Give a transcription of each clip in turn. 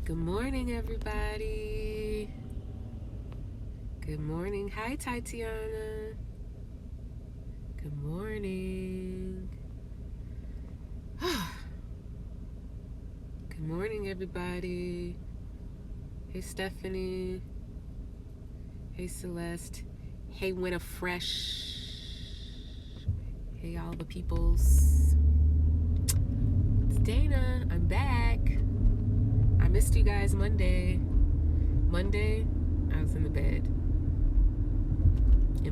Good morning, everybody. Good morning. Hi, Tatiana. Good morning. Good morning, everybody. Hey, Stephanie. Hey, Celeste. Hey, Winter Fresh. Hey, all the peoples. It's Dana. I'm back. I missed you guys Monday. I was in the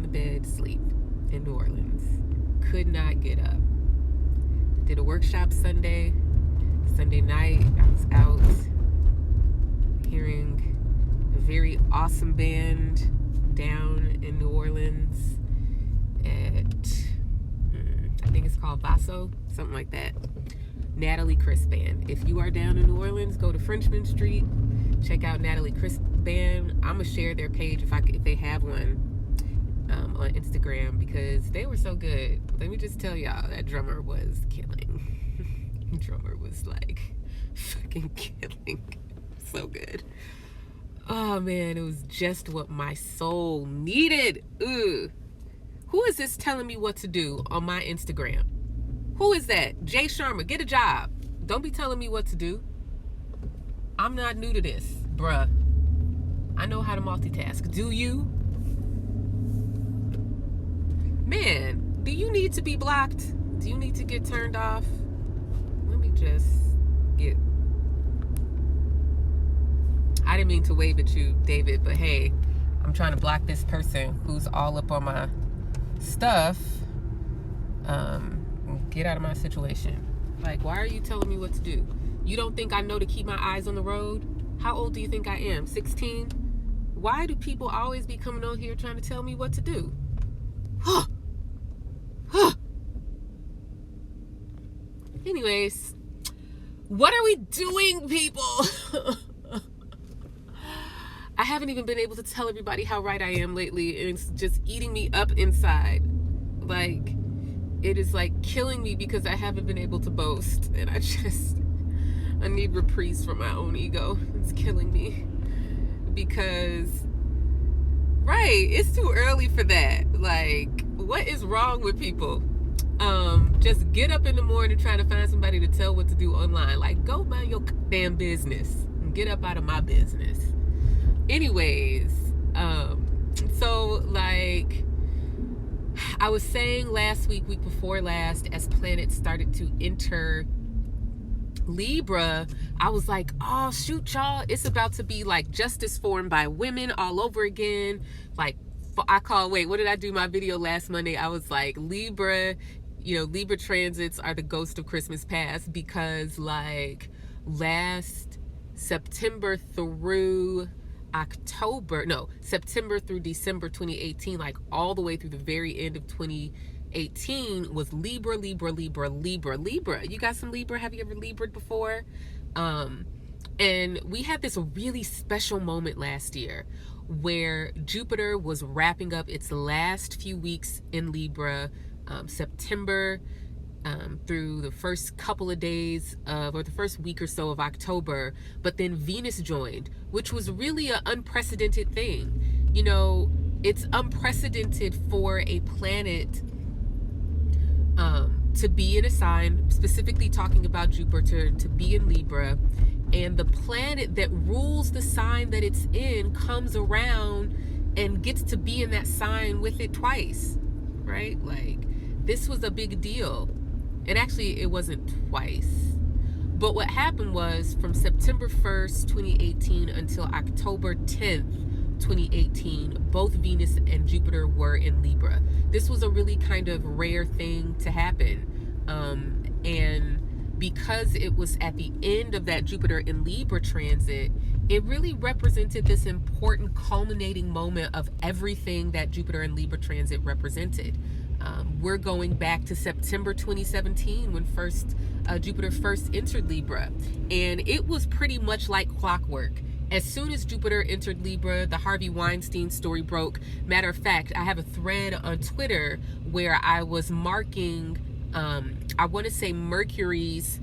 bed, sleep in New Orleans. Could not get up. Did a workshop Sunday night. I was out hearing a very awesome band down in New Orleans at, I think it's called Vaso, something like that. Natalie Chris Band. If you are down in New Orleans, go to Frenchman Street, check out Natalie Chris Band. I'm gonna share their page if they have one on Instagram, because they were so good. Let me just tell y'all, that drummer was killing. Drummer was like fucking killing. So good. Oh man, it was just what my soul needed. Ugh. Who is this telling me what to do on my Instagram? Who is that? Jay Sharma, get a job. Don't be telling me what to do. I'm not new to this, bruh. I know how to multitask. Do you? Man, do you need to be blocked? Do you need to get turned off? Let me just get... I didn't mean to wave at you, David, but hey, I'm trying to block this person who's all up on my stuff. Get out of my situation. Like, why are you telling me what to do? You don't think I know to keep my eyes on the road? How old do you think I am? 16? Why do people always be coming on here trying to tell me what to do? Anyways, what are we doing, people? I haven't even been able to tell everybody how right I am lately, and it's just eating me up inside. Like, it is like killing me because I haven't been able to boast, and I need reprise from my own ego. It's killing me because, right, it's too early for that. Like, what is wrong with people? Just get up in the morning trying to find somebody to tell what to do online. Like, go mind your damn business and get up out of my business. Anyways, so like I was saying last week before last, as planets started to enter Libra, I was like, oh shoot, y'all, it's about to be like justice formed by women all over again. Like, what did I do my video last Monday? I was like, Libra transits are the ghost of Christmas past, because like last September through December 2018, like all the way through the very end of 2018 was Libra. You got some Libra? Have you ever Libra'd before? And we had this really special moment last year where Jupiter was wrapping up its last few weeks in Libra, September through the first couple of days or the first week or so of October, but then Venus joined, which was really an unprecedented thing. You know, it's unprecedented for a planet to be in a sign, specifically talking about Jupiter, to be in Libra, and the planet that rules the sign that it's in comes around and gets to be in that sign with it twice, right? Like, this was a big deal. And actually, it wasn't twice. But what happened was, from September 1st, 2018 until October 10th, 2018, both Venus and Jupiter were in Libra. This was a really kind of rare thing to happen. And because it was at the end of that Jupiter in Libra transit, it really represented this important culminating moment of everything that Jupiter in Libra transit represented. We're going back to September 2017 when Jupiter first entered Libra, and it was pretty much like clockwork. As soon as Jupiter entered Libra, the Harvey Weinstein story broke. Matter of fact, I have a thread on Twitter where I was marking, I want to say Mercury's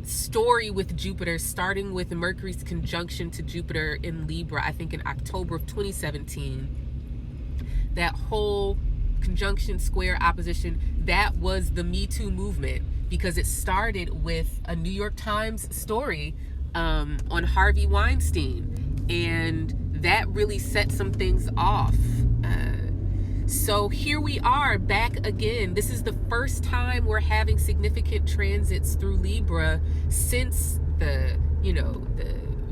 story with Jupiter, starting with Mercury's conjunction to Jupiter in Libra, I think in October of 2017. That whole conjunction, square, opposition, that was the Me Too movement, because it started with a New York Times story on Harvey Weinstein, and that really set some things off. So here we are back again. This is the first time we're having significant transits through Libra since the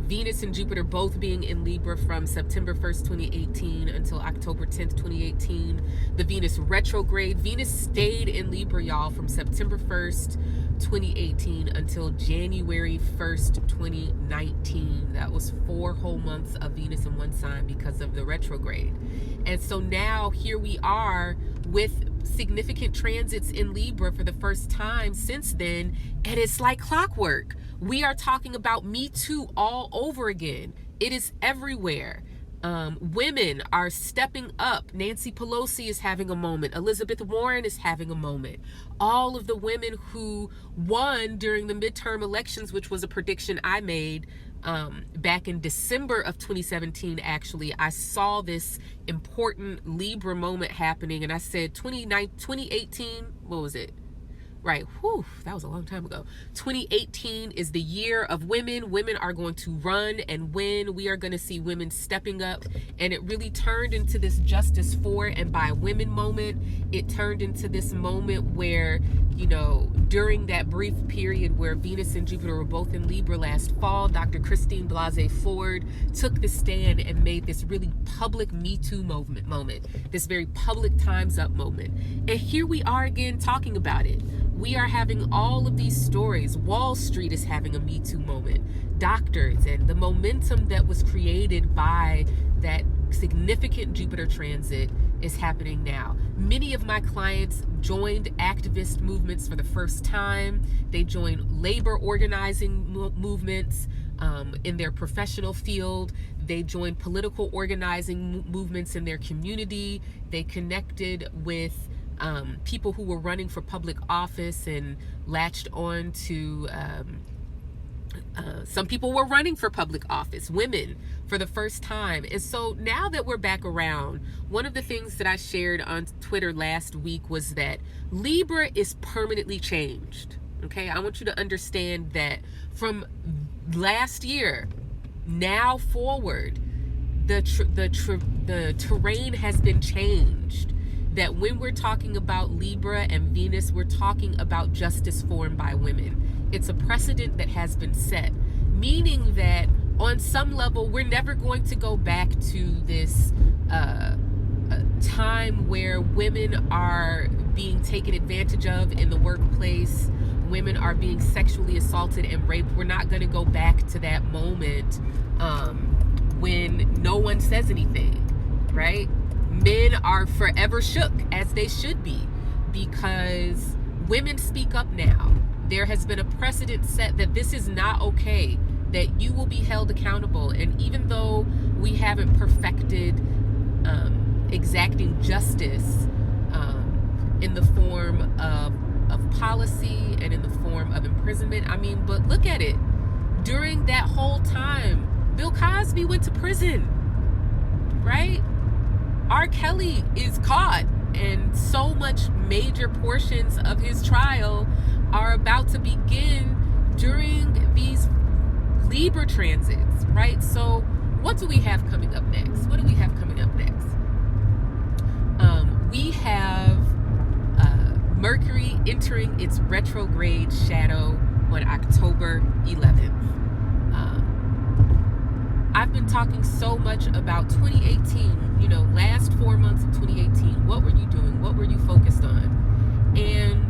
Venus and Jupiter both being in Libra from September 1st, 2018 until October 10th, 2018. The Venus retrograde. Venus stayed in Libra, y'all, from September 1st, 2018 until January 1st, 2019. That was 4 whole months of Venus in one sign because of the retrograde. And so now here we are with significant transits in Libra for the first time since then, and it's like clockwork. We are talking about Me Too all over again. It is everywhere. Women are stepping up. Nancy Pelosi is having a moment. Elizabeth Warren is having a moment. All of the women who won during the midterm elections, which was a prediction I made back in December of 2017, actually, I saw this important Libra moment happening, and I said 2018, what was it? Right, whew, that was a long time ago. 2018 is the year of women. Women are going to run and win. We are going to see women stepping up. And it really turned into this justice for and by women moment. It turned into this moment where, during that brief period where Venus and Jupiter were both in Libra last fall, Dr. Christine Blasey Ford took the stand and made this really public Me Too moment, this very public Time's Up moment. And here we are again talking about it. We are having all of these stories. Wall Street is having a Me Too moment. Doctors, and the momentum that was created by that significant Jupiter transit is happening now. Many of my clients joined activist movements for the first time. They joined labor organizing movements in their professional field. They joined political organizing movements in their community. They connected with people who were running for public office and latched on to some people were running for public office, women, for the first time. And so now that we're back around, one of the things that I shared on Twitter last week was that Libra is permanently changed. Okay, I want you to understand that from last year now forward, the terrain has been changed. That when we're talking about Libra and Venus, we're talking about justice formed by women. It's a precedent that has been set, meaning that on some level, we're never going to go back to this time where women are being taken advantage of in the workplace. Women are being sexually assaulted and raped. We're not going to go back to that moment when no one says anything, right? Men are forever shook, as they should be, because women speak up now. There has been a precedent set that this is not okay, that you will be held accountable. And even though we haven't perfected exacting justice in the form of policy and in the form of imprisonment, but look at it. During that whole time, Bill Cosby went to prison, right? R. Kelly is caught, and so much major portions of his trial are about to begin during these Libra transits, right? So what do we have coming up next? We have Mercury entering its retrograde shadow on October 11th. I've been talking so much about 2018, last 4 months of 2018. What were you doing? What were you focused on? And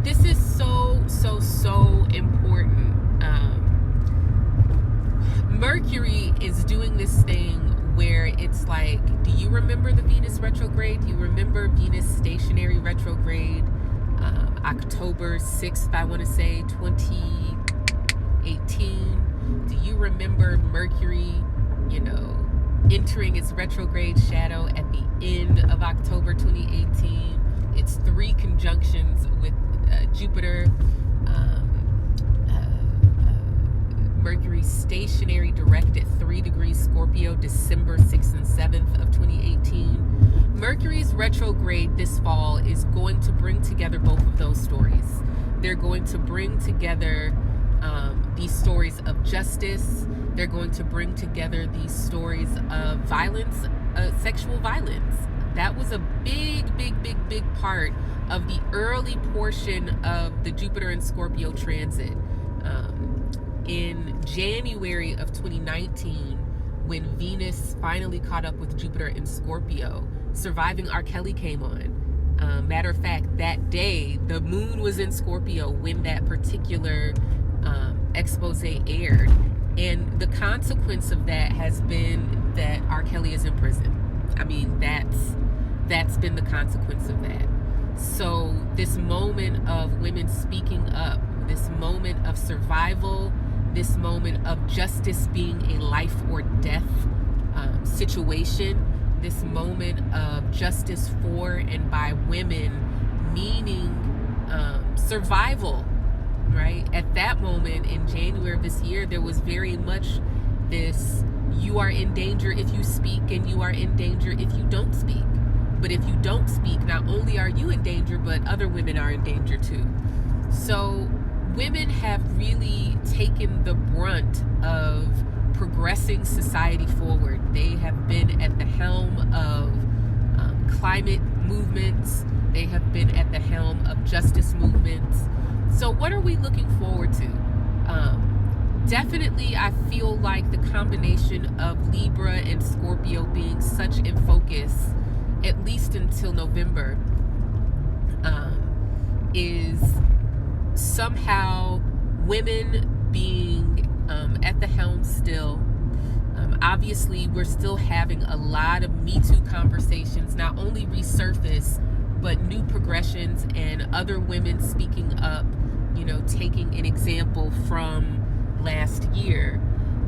this is so important. Mercury is doing this thing where it's like, do you remember the Venus retrograde? Do you remember Venus stationary retrograde? October 6th, I want to say, 2018. Do you remember Mercury, entering its retrograde shadow at the end of October 2018? It's 3 conjunctions with Jupiter, Mercury stationary direct at 3 degrees Scorpio, December 6th and 7th of 2018. Mercury's retrograde this fall is going to bring together both of those stories. They're going to bring together these stories of justice. They're going to bring together these stories of violence, sexual violence. That was a big part of the early portion of the Jupiter and Scorpio transit. In January of 2019, when Venus finally caught up with Jupiter in Scorpio, Surviving R. Kelly came on. Matter of fact, that day, the moon was in Scorpio when that particular expose aired. And the consequence of that has been that R. Kelly is in prison. I mean, that's been the consequence of that. So this moment of women speaking up, this moment of survival, this moment of justice being a life or death situation, this moment of justice for and by women, meaning survival, right? At that moment in January of this year, there was very much this, you are in danger if you speak, and you are in danger if you don't speak. But if you don't speak, not only are you in danger, but other women are in danger too. So women have really taken the brunt of progressing society forward. They have been at the helm of climate movements. They have been at the helm of justice movements. So what are we looking forward to? Definitely, I feel like the combination of Libra and Scorpio being such in focus, at least until November, is somehow women being at the helm still. Obviously, we're still having a lot of Me Too conversations, not only resurface, but new progressions and other women speaking up, taking an example from last year.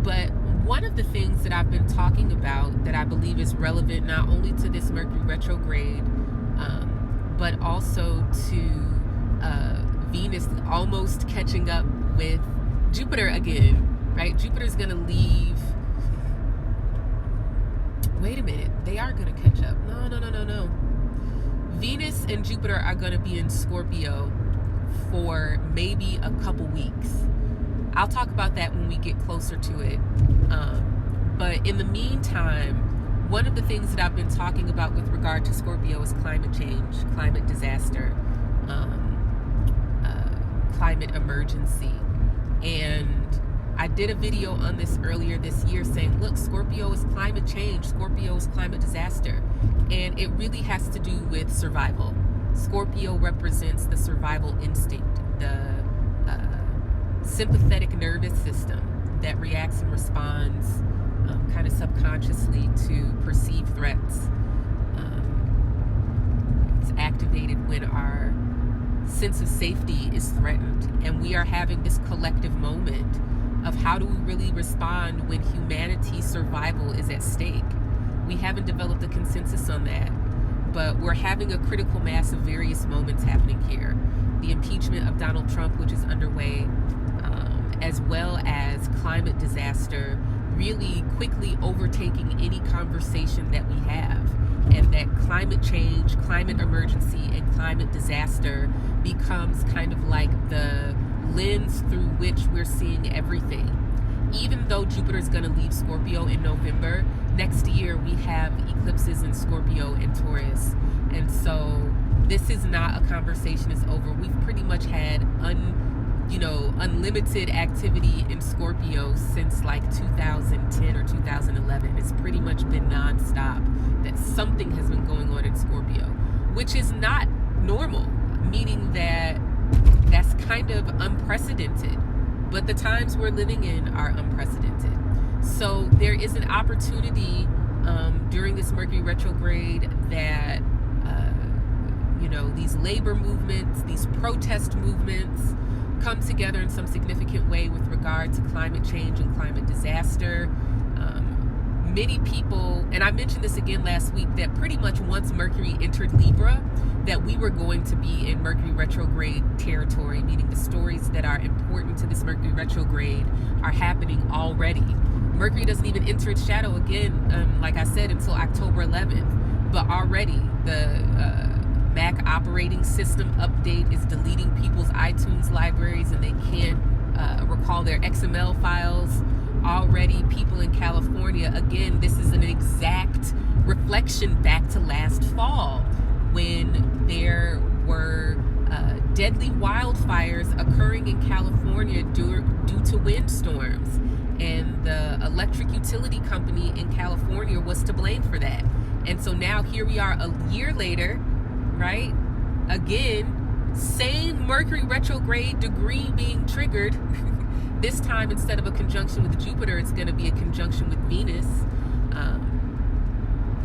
But one of the things that I've been talking about that I believe is relevant not only to this Mercury retrograde, but also to Venus almost catching up with Jupiter again, right? Jupiter's going to leave. Wait a minute. They are going to catch up. No. Venus and Jupiter are going to be in Scorpio for maybe a couple weeks. I'll talk about that when we get closer to it. But in the meantime, one of the things that I've been talking about with regard to Scorpio is climate change, climate disaster, climate emergency. And I did a video on this earlier this year saying, look, Scorpio is climate change, Scorpio is climate disaster. And it really has to do with survival. Scorpio represents the survival instinct, the sympathetic nervous system that reacts and responds kind of subconsciously to perceived threats. It's activated when our sense of safety is threatened, and we are having this collective moment of how do we really respond when humanity's survival is at stake. We haven't developed a consensus on that, but we're having a critical mass of various moments happening here. The impeachment of Donald Trump, which is underway, as well as climate disaster really quickly overtaking any conversation that we have. And that climate change, climate emergency, and climate disaster becomes kind of like the lens through which we're seeing everything. Even though Jupiter is going to leave Scorpio in November, next year we have eclipses in Scorpio and Taurus. And so this is not a conversation is over. We've pretty much had unlimited activity in Scorpio since like 2010 or 2011. It's pretty much been nonstop that something has been going on in Scorpio, which is not normal, meaning that that's kind of unprecedented. But the times we're living in are unprecedented. So there is an opportunity during this Mercury retrograde that, these labor movements, these protest movements come together in some significant way with regard to climate change and climate disaster. Many people, and I mentioned this again last week, that pretty much once Mercury entered Libra, that we were going to be in Mercury retrograde territory, meaning the stories that are important to this Mercury retrograde are happening Mercury doesn't even enter its shadow again, like I said, until October 11th. But already the Mac operating system update is deleting people's iTunes libraries, and they can't recall their XML files. Already people in California, again, this is an exact reflection back to last fall when there were deadly wildfires occurring in California due to windstorms. And the electric utility company in California was to blame for that. And so now here we are a year later, right? Again, same Mercury retrograde degree being triggered. This time, instead of a conjunction with Jupiter, it's going to be a conjunction with Venus.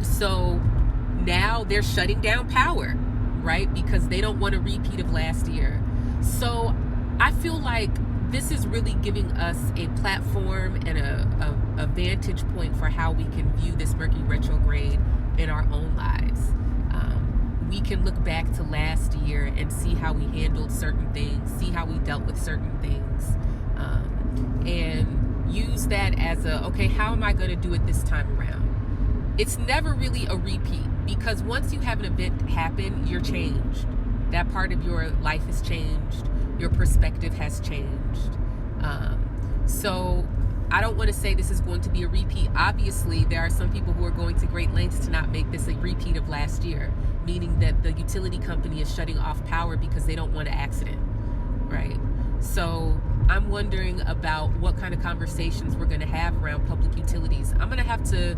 So now they're shutting down power, right? Because they don't want a repeat of last year. So I feel like this is really giving us a platform and a vantage point for how we can view this Mercury retrograde in our own lives. We can look back to last year and see how we handled certain things, see how we dealt with certain things, and use that as okay, how am I going to do it this time around? It's never really a repeat, because once you have an event happen, you're changed. That part of your life has changed. Your perspective has changed. So I don't want to say this is going to be a repeat. Obviously, there are some people who are going to great lengths to not make this a repeat of last year, meaning that the utility company is shutting off power because they don't want an accident, right? So I'm wondering about what kind of conversations we're going to have around public utilities. I'm going to have to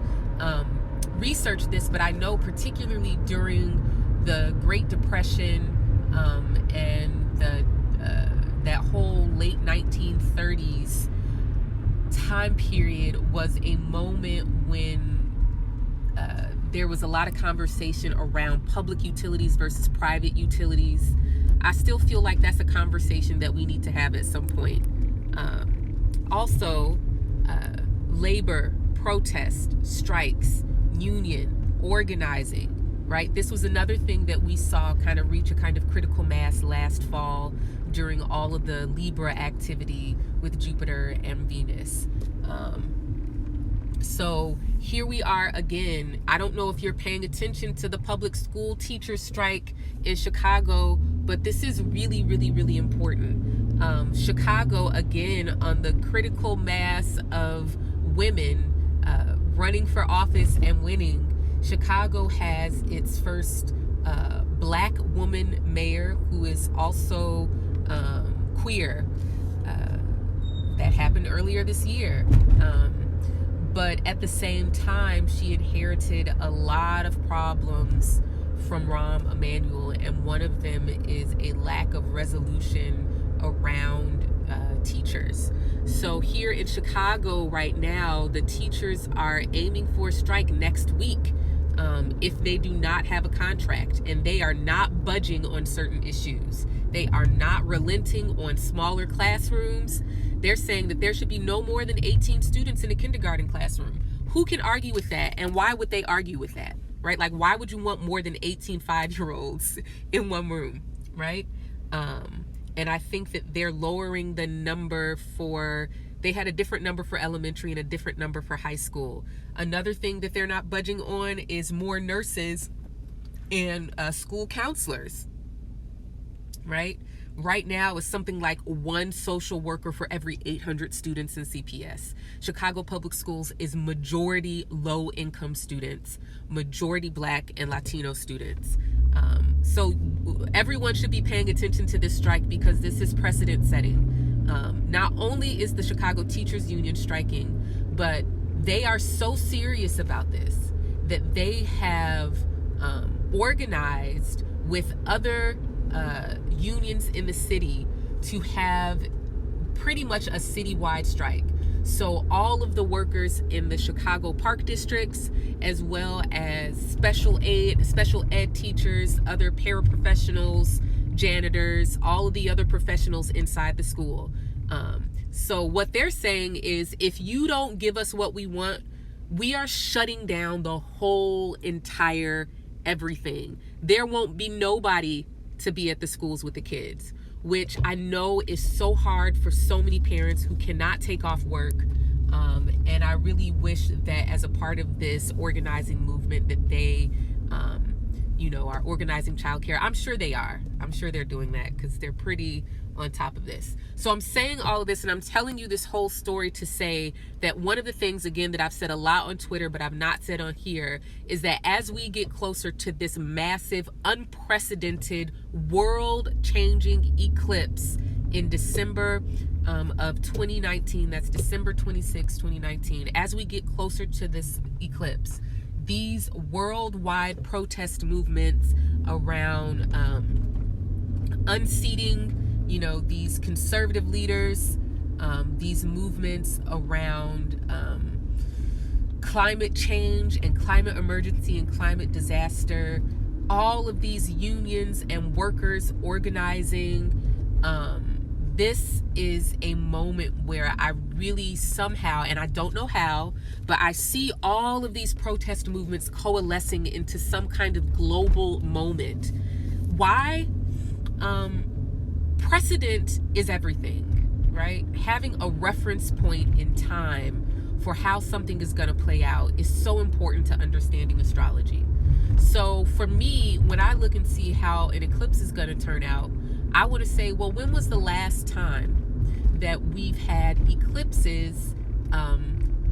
research this, but I know particularly during the Great Depression and that whole late 1930s time period was a moment when there was a lot of conversation around public utilities versus private utilities. I still feel like that's a conversation that we need to have at some point. Also, labor, protest, strikes, union, organizing, right? This was another thing that we saw kind of reach a kind of critical mass last fall during all of the Libra activity with Jupiter and Venus. So here we are again. I don't know if you're paying attention to the public school teacher strike in Chicago, but this is really, really, really important. Chicago, again, on the critical mass of women running for office and winning, Chicago has its first black woman mayor who is also queer. That happened earlier this year. But at the same time, she inherited a lot of problems from Rahm Emanuel, and one of them is a lack of resolution around teachers. So here in Chicago right now, the teachers are aiming for a strike next week if they do not have a contract, and they are not budging on certain issues. They are not relenting on smaller classrooms. They're saying that there should be no more than 18 students in a kindergarten classroom. Who can argue with that? And why would they argue with that? Right? Like, why would you want more than 18 5-year-olds in one room? Right? And I think that they're lowering the number they had a different number for elementary and a different number for high school. Another thing that they're not budging on is more nurses and school counselors. Right? Right now is something like one social worker for every 800 students in CPS. Chicago Public Schools is majority low-income students, majority Black and Latino students. So everyone should be paying attention to this strike, because this is precedent setting. Not only is the Chicago Teachers Union striking, but they are so serious about this that they have organized with other unions in the city to have pretty much a citywide strike. So all of the workers in the Chicago Park districts, as well as special ed teachers, other paraprofessionals, janitors, all of the other professionals inside the school. So what they're saying is, if you don't give us what we want, we are shutting down the whole entire everything. There won't be nobody to be at the schools with the kids, which I know is so hard for so many parents who cannot take off work, And I really wish that as a part of this organizing movement that they, are organizing childcare. I'm sure they are. I'm sure they're doing that because they're pretty on top of this. So I'm saying all of this and I'm telling you this whole story to say that one of the things, again, that I've said a lot on Twitter, but I've not said on here, is that as we get closer to this massive, unprecedented, world-changing eclipse in December of 2019, that's December 26, 2019, as we get closer to this eclipse, these worldwide protest movements around unseating, these conservative leaders, these movements around climate change and climate emergency and climate disaster, all of these unions and workers organizing, this is a moment where I really somehow, and I don't know how, but I see all of these protest movements coalescing into some kind of global moment. Why? Precedent is everything, right? Having a reference point in time for how something is going to play out is so important to understanding astrology. So for me, when I look and see how an eclipse is going to turn out, I want to say, well, when was the last time that we've had eclipses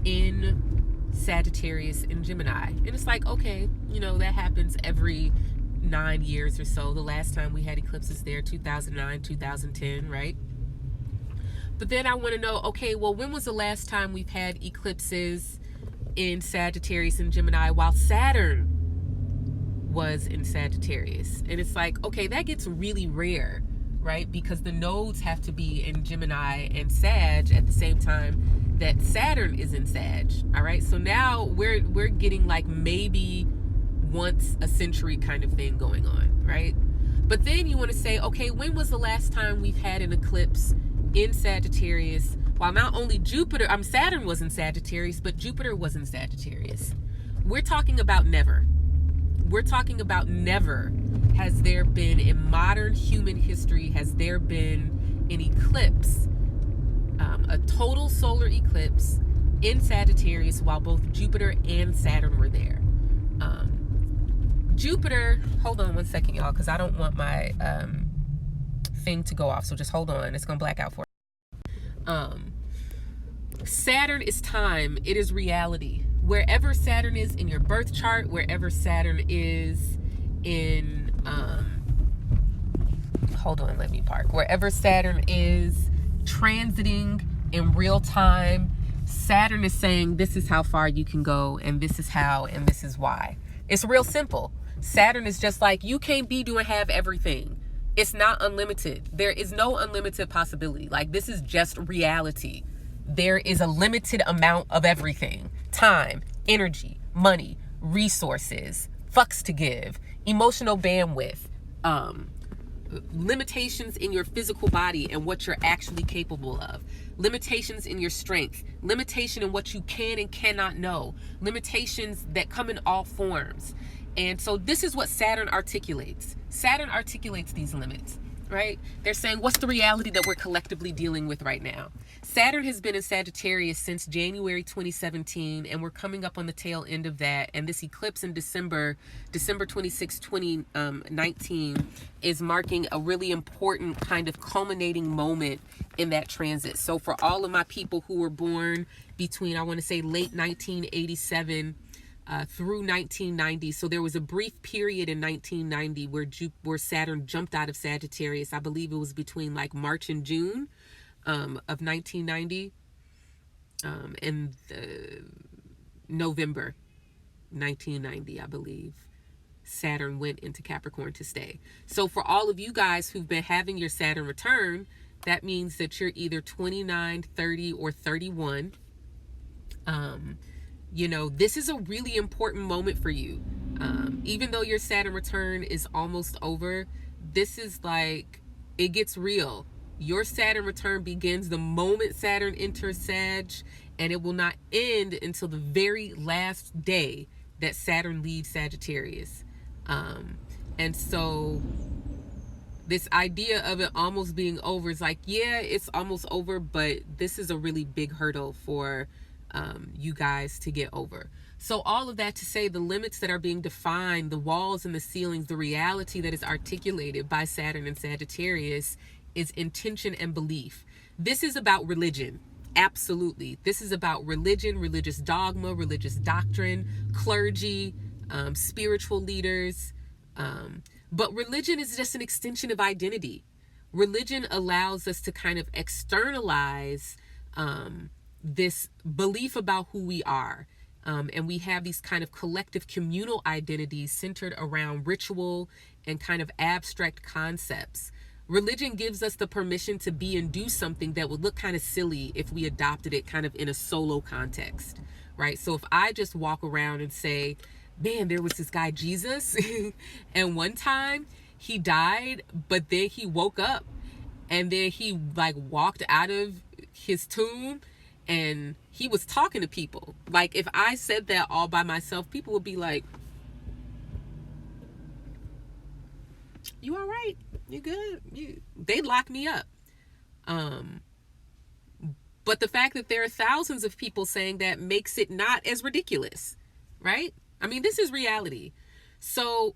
in Sagittarius and Gemini? And it's like, okay, that happens every 9 years or so. The last time we had eclipses there, 2009, 2010, right? But then I want to know, okay, well, when was the last time we've had eclipses in Sagittarius and Gemini while Saturn was in Sagittarius? And it's like, okay, that gets really rare, right? Because the nodes have to be in Gemini and Sag at the same time that Saturn is in Sag. All right, so now we're getting like maybe once a century kind of thing going on, right? But then you want to say, okay, when was the last time we've had an eclipse in Sagittarius while not only Saturn was in Sagittarius, but Jupiter was in Sagittarius? We're talking about never. We're talking about never has there been in modern human history, has there been an eclipse, a total solar eclipse in Sagittarius while both Jupiter and Saturn were there. Jupiter, hold on one second, y'all, because I don't want my thing to go off. So just hold on. It's going to black out for Saturn is time. It is reality. Wherever Saturn is in your birth chart, wherever Saturn is in, hold on, let me park. Wherever Saturn is transiting in real time, Saturn is saying this is how far you can go, and this is how, and this is why. It's real simple. Saturn is just like, you can't be doing have everything. It's not unlimited. There is no unlimited possibility. Like, this is just reality. There is a limited amount of everything. Time, energy, money, resources, fucks to give, emotional bandwidth, limitations in your physical body and what you're actually capable of, limitations in your strength, limitation in what you can and cannot know, limitations that come in all forms. And so this is what Saturn articulates. Saturn articulates these limits, right? They're saying, what's the reality that we're collectively dealing with right now? Saturn has been in Sagittarius since January 2017, and we're coming up on the tail end of that. And this eclipse in December 26, 2019, is marking a really important kind of culminating moment in that transit. So for all of my people who were born between, I want to say, late 1987 through 1990. So there was a brief period in 1990 where Saturn jumped out of Sagittarius. I believe it was between like March and June of 1990 and November 1990, I believe. Saturn went into Capricorn to stay. So for all of you guys who've been having your Saturn return, that means that you're either 29, 30, or 31. This is a really important moment for you. Even though your Saturn return is almost over, this is like, it gets real. Your Saturn return begins the moment Saturn enters Sag, and it will not end until the very last day that Saturn leaves Sagittarius. And so this idea of it almost being over is like, yeah, it's almost over, but this is a really big hurdle for you guys to get over. So all of that to say, the limits that are being defined, the walls and the ceilings, the reality that is articulated by Saturn and Sagittarius is intention and belief. This is about religion. Absolutely. This is about religion, religious dogma, religious doctrine, clergy, spiritual leaders. But religion is just an extension of identity. Religion allows us to kind of externalize this belief about who we are. And we have these kind of collective communal identities centered around ritual and kind of abstract concepts. Religion gives us the permission to be and do something that would look kind of silly if we adopted it kind of in a solo context, right? So if I just walk around and say, man, there was this guy Jesus, and one time he died, but then he woke up, and then he like walked out of his tomb and he was talking to people. Like if I said that all by myself, people would be like, you all right? You good? They'd lock me up. But the fact that there are thousands of people saying that makes it not as ridiculous, right? I mean, this is reality. So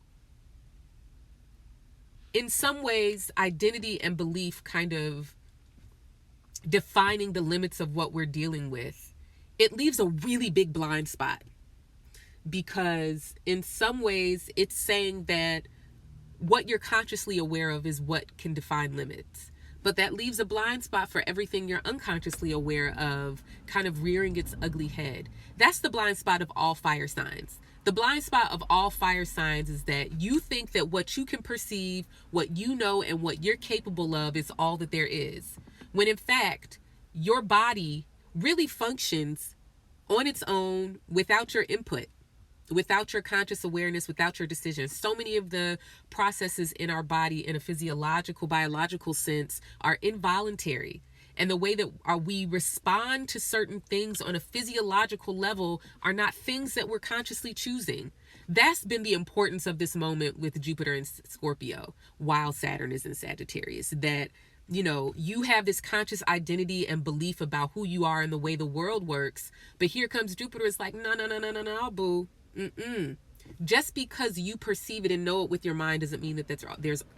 in some ways, identity and belief kind of defining the limits of what we're dealing with, it leaves a really big blind spot, because in some ways it's saying that what you're consciously aware of is what can define limits. But that leaves a blind spot for everything you're unconsciously aware of kind of rearing its ugly head. That's the blind spot of all fire signs. The blind spot of all fire signs is that you think that what you can perceive, what you know, and what you're capable of is all that there is. When in fact, your body really functions on its own without your input, without your conscious awareness, without your decisions. So many of the processes in our body in a physiological, biological sense are involuntary. And the way that we respond to certain things on a physiological level are not things that we're consciously choosing. That's been the importance of this moment with Jupiter in Scorpio, while Saturn is in Sagittarius, that you have this conscious identity and belief about who you are and the way the world works. But here comes Jupiter. It's like, no, boo. Just because you perceive it and know it with your mind doesn't mean that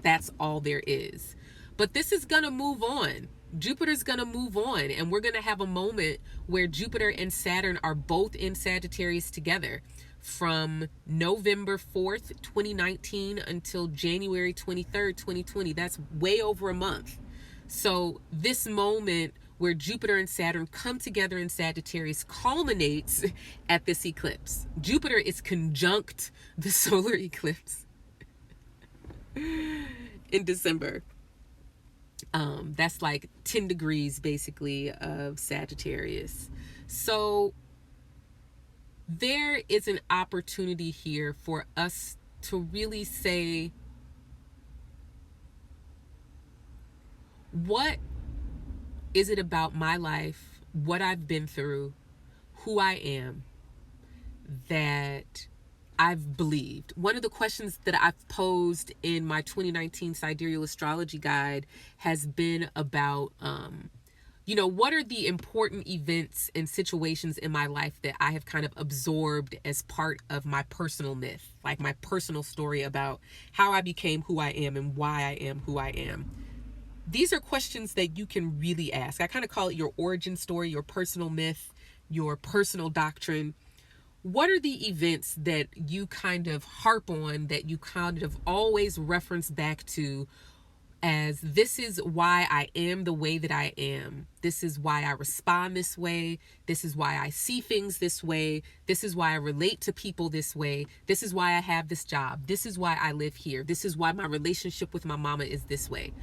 that's all there is. But this is going to move on. Jupiter's going to move on, and we're going to have a moment where Jupiter and Saturn are both in Sagittarius together from November 4th, 2019 until January 23rd, 2020. That's way over a month. So this moment where Jupiter and Saturn come together in Sagittarius culminates at this eclipse. Jupiter is conjunct the solar eclipse in December. That's like 10 degrees basically of Sagittarius. So there is an opportunity here for us to really say, what is it about my life, what I've been through, who I am, that I've believed? One of the questions that I've posed in my 2019 Sidereal Astrology Guide has been about, what are the important events and situations in my life that I have kind of absorbed as part of my personal myth, like my personal story about how I became who I am and why I am who I am. These are questions that you can really ask. I kind of call it your origin story, your personal myth, your personal doctrine. What are the events that you kind of harp on, that you kind of always reference back to as, this is why I am the way that I am. This is why I respond this way. This is why I see things this way. This is why I relate to people this way. This is why I have this job. This is why I live here. This is why my relationship with my mama is this way.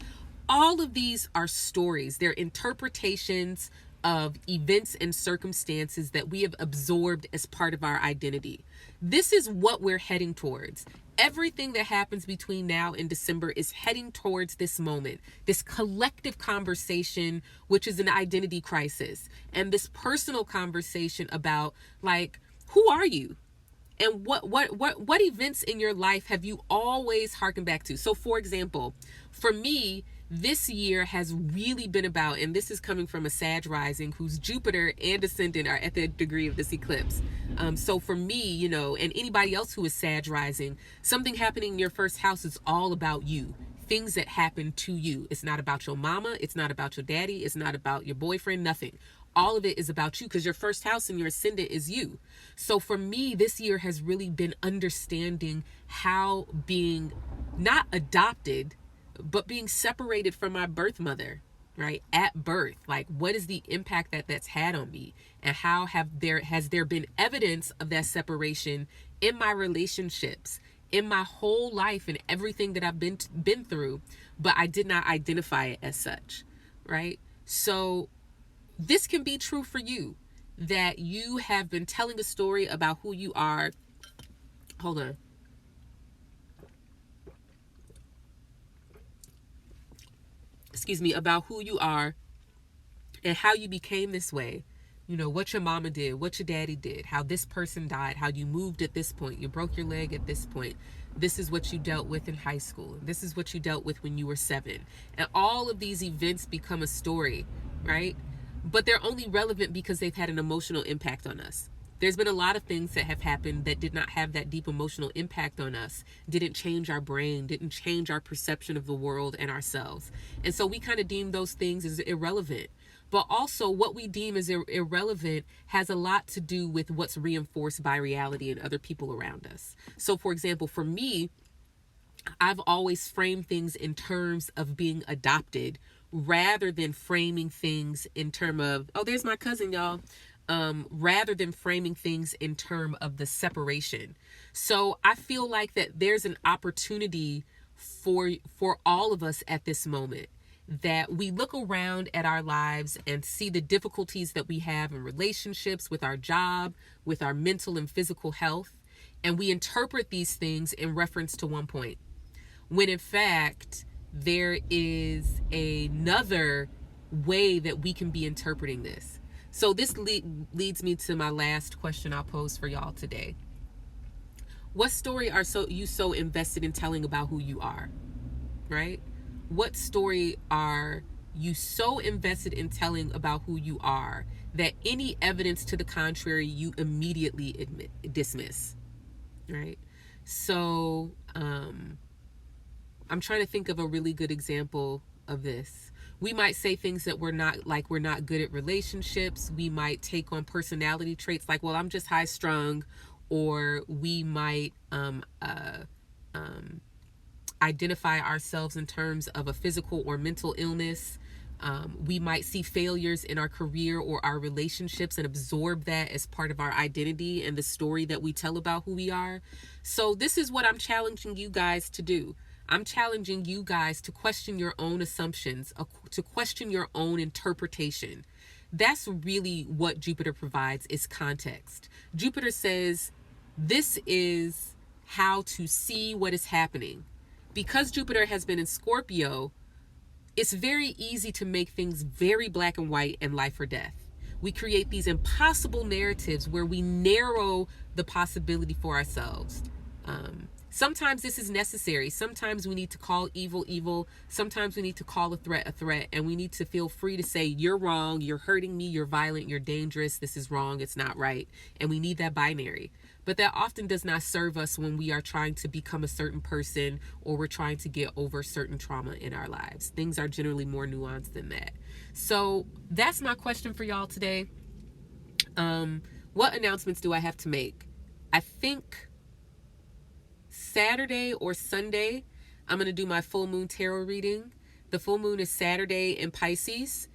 All of these are stories. They're interpretations of events and circumstances that we have absorbed as part of our identity. This is what we're heading towards. Everything that happens between now and December is heading towards this moment, this collective conversation, which is an identity crisis, and this personal conversation about, like, who are you? And what events in your life have you always harkened back to? So for example, for me, this year has really been about, and this is coming from a Sag rising whose Jupiter and ascendant are at the degree of this eclipse. So for me, and anybody else who is Sag rising, something happening in your first house is all about you. Things that happen to you. It's not about your mama. It's not about your daddy. It's not about your boyfriend. Nothing. All of it is about you because your first house and your ascendant is you. So for me, this year has really been understanding how being not adopted, but being separated from my birth mother, right, at birth, like what is the impact that that's had on me, and how has there been evidence of that separation in my relationships, in my whole life, and everything that I've been through, but I did not identify it as such, right? So this can be true for you, that you have been telling a story about who you are. Hold on. Excuse me, about who you are and how you became this way. What your mama did, what your daddy did, how this person died, how you moved at this point, you broke your leg at this point. This is what you dealt with in high school. This is what you dealt with when you were 7. And all of these events become a story, right? But they're only relevant because they've had an emotional impact on us. There's been a lot of things that have happened that did not have that deep emotional impact on us, didn't change our brain, didn't change our perception of the world and ourselves. And so we kind of deem those things as irrelevant. But also what we deem as irrelevant has a lot to do with what's reinforced by reality and other people around us. So for example, for me, I've always framed things in terms of being adopted rather than framing things in terms of, oh, there's my cousin, y'all. Rather than framing things in terms of the separation. So I feel like that there's an opportunity for all of us at this moment, that we look around at our lives and see the difficulties that we have in relationships, with our job, with our mental and physical health, and we interpret these things in reference to one point, when in fact there is another way that we can be interpreting this. So this leads me to my last question I'll pose for y'all today. What story are you so invested in telling about who you are, right? What story are you so invested in telling about who you are that any evidence to the contrary you immediately dismiss, right? So I'm trying to think of a really good example of this. We might say things that we're not good at relationships. We might take on personality traits like, well, I'm just high strung, or we might identify ourselves in terms of a physical or mental illness. We might see failures in our career or our relationships and absorb that as part of our identity and the story that we tell about who we are. So this is what I'm challenging you guys to do. I'm challenging you guys to question your own assumptions, to question your own interpretation. That's really what Jupiter provides, is context. Jupiter says, this is how to see what is happening. Because Jupiter has been in Scorpio, it's very easy to make things very black and white and life or death. We create these impossible narratives where we narrow the possibility for ourselves. Sometimes this is necessary. Sometimes we need to call evil evil. Sometimes we need to call a threat, and we need to feel free to say, you're wrong, you're hurting me, you're violent, you're dangerous, this is wrong, it's not right. And we need that binary. But that often does not serve us when we are trying to become a certain person, or we're trying to get over certain trauma in our lives. Things are generally more nuanced than that. So that's my question for y'all today. What announcements do I have to make? I think Saturday or Sunday, I'm going to do my full moon tarot reading. The full moon is Saturday in Pisces.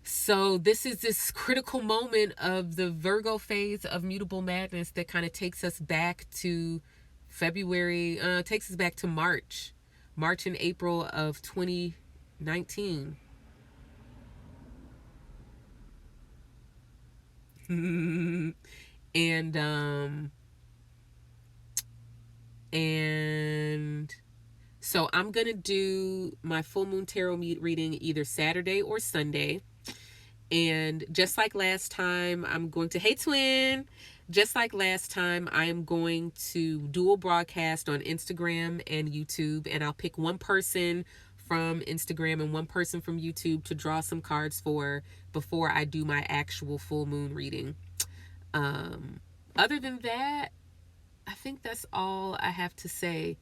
So this is this critical moment of the Virgo phase of mutable madness that kind of takes us back to February, takes us back to March and April of 2019. And so I'm going to do my full moon tarot reading either Saturday or Sunday. And just like last time, I'm going to, hey twin, Just like last time, I am going to dual broadcast on Instagram and YouTube, and I'll pick one person from Instagram and one person from YouTube to draw some cards for before I do my actual full moon reading. Um, Other than that, I think that's all I have to say.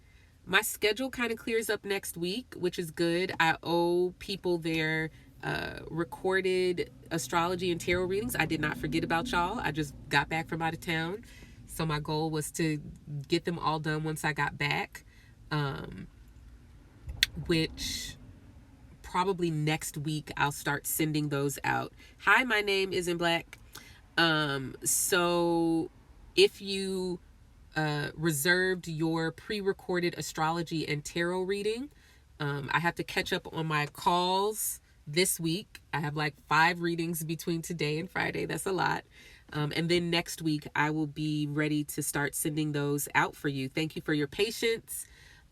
My schedule kind of clears up next week, which is good. I owe people their recorded astrology and tarot readings. I did not forget about y'all. I just got back from out of town. So my goal was to get them all done once I got back, which probably next week I'll start sending those out. Hi, my name is in black. So if you reserved your pre-recorded astrology and tarot reading, I have to catch up on my calls this week. I have like 5 readings between today and Friday. That's a lot. And then next week I will be ready to start sending those out for you. Thank you for your patience.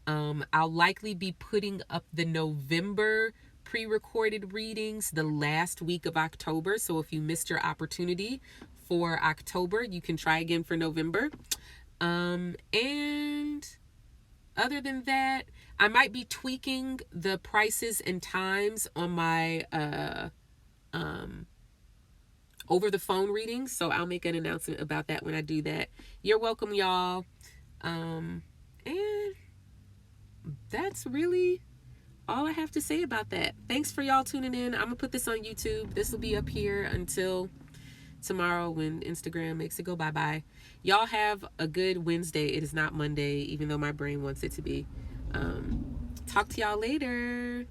I'll likely be putting up the November pre-recorded readings the last week of October. So if you missed your opportunity for October, you can try again for November. And other than that, I might be tweaking the prices and times on my over the phone readings. So I'll make an announcement about that when I do that. You're welcome, y'all. And that's really all I have to say about that. Thanks for y'all tuning in. I'm gonna put this on YouTube. This will be up here until tomorrow when Instagram makes it go bye-bye. Y'all have a good Wednesday. It is not Monday, even though my brain wants it to be. Talk to y'all later.